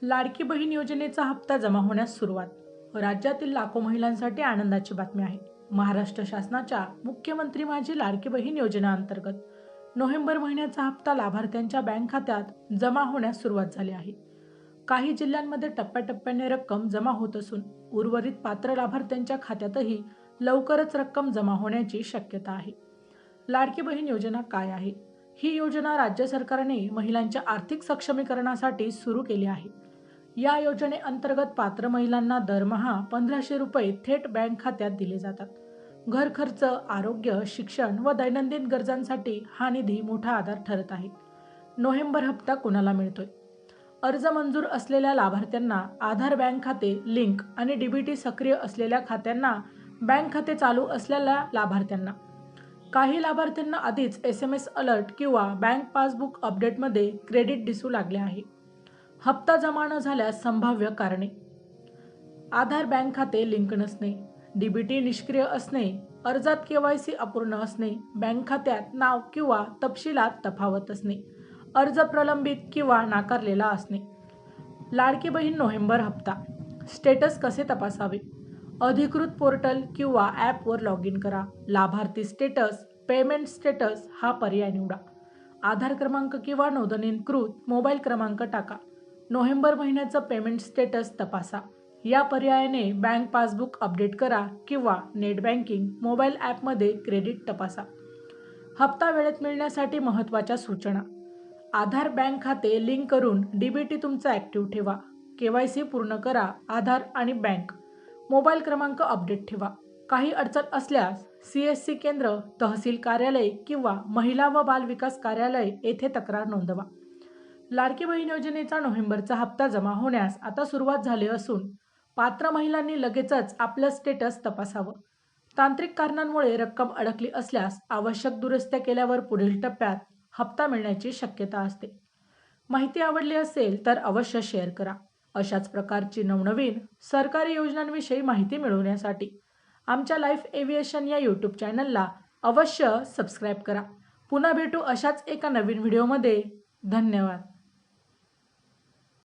लाडकी बहीण योजनेचा हप्ता जमा होण्यास सुरुवात. राज्यातील लाखो महिलांसाठी आनंदाची बातमी आहे. महाराष्ट्र शासनाच्या मुख्यमंत्री माझी लाडकी बहीण योजनेअंतर्गत नोव्हेंबर महिन्याचा हप्ता लाभार्थ्यांच्या बँक खात्यात जमा होण्यास सुरुवात झाली आहे. काही जिल्ह्यांमध्ये टप्प्याटप्प्याने रक्कम जमा होत असून उर्वरित पात्र लाभार्थ्यांच्या खात्यातही लवकरच रक्कम जमा होण्याची शक्यता आहे. लाडकी बहीण योजना काय आहे? ही योजना राज्य सरकारने महिलांच्या आर्थिक सक्षमीकरणासाठी सुरू केली आहे. या योजनेअंतर्गत पात्र महिलांना दरमहा 1,500 रुपये थेट बँक खात्यात दिले जातात. घर खर्च, आरोग्य, शिक्षण व दैनंदिन गरजांसाठी हा निधी मोठा आधार ठरत आहे. नोव्हेंबर हप्ता कुणाला मिळतोय? अर्ज मंजूर असलेल्या लाभार्थ्यांना, आधार बँक खाते लिंक आणि डीबीटी सक्रिय असलेल्या खात्यांना, बँक खाते चालू असलेल्या लाभार्थ्यांना. काही लाभार्थ्यांना आधीच SMS अलर्ट किंवा बँक पासबुक अपडेटमध्ये क्रेडिट दिसू लागले आहे. हप्ता जमा न झाल्यास संभाव्य कारणे: आधार बँक खाते लिंक नसणे, डीबीटी निष्क्रिय असणे, अर्जात KYC अपूर्ण असणे, बँक खात्यात नाव किंवा तपशिलात तफावत असणे, अर्ज प्रलंबित किंवा नाकारलेला असणे. लाडकी बहीण नोव्हेंबर हप्ता स्टेटस कसे तपासावे? अधिकृत पोर्टल किंवा ॲपवर लॉग इन करा. लाभार्थी स्टेटस, पेमेंट स्टेटस हा पर्याय निवडा. आधार क्रमांक किंवा नोंदणीकृत मोबाईल क्रमांक टाका. नोव्हेंबर महिन्याचं पेमेंट स्टेटस तपासा. या पर्यायाने बँक पासबुक अपडेट करा किंवा नेट बँकिंग मोबाईल ॲपमध्ये क्रेडिट तपासा. हप्ता वेळेत मिळण्यासाठी महत्त्वाच्या सूचना: आधार बँक खाते लिंक करून डीबीटी तुमचा ॲक्टिव्ह ठेवा. KYC पूर्ण करा. आधार आणि बँक मोबाईल क्रमांक अपडेट ठेवा. काही अडचण असल्यास CSC केंद्र, तहसील कार्यालय किंवा महिला व बाल विकास कार्यालय येथे तक्रार नोंदवा. लाडकी बहीण योजनेचा नोव्हेंबरचा हप्ता जमा होण्यास आता सुरुवात झाली असून पात्र महिलांनी लगेचच आपलं स्टेटस तपासावं. तांत्रिक कारणांमुळे रक्कम अडकली असल्यास आवश्यक दुरुस्त्या केल्यावर पुढील टप्प्यात हप्ता मिळण्याची शक्यता असते. माहिती आवडली असेल तर अवश्य शेअर करा. अशाच प्रकारची नवनवीन सरकारी योजनांविषयी माहिती मिळवण्यासाठी आमच्या लाईफ एव्हिएशन या YouTube चॅनलला अवश्य सबस्क्राईब करा. पुन्हा भेटू अशाच एका नवीन व्हिडिओमध्ये. धन्यवाद.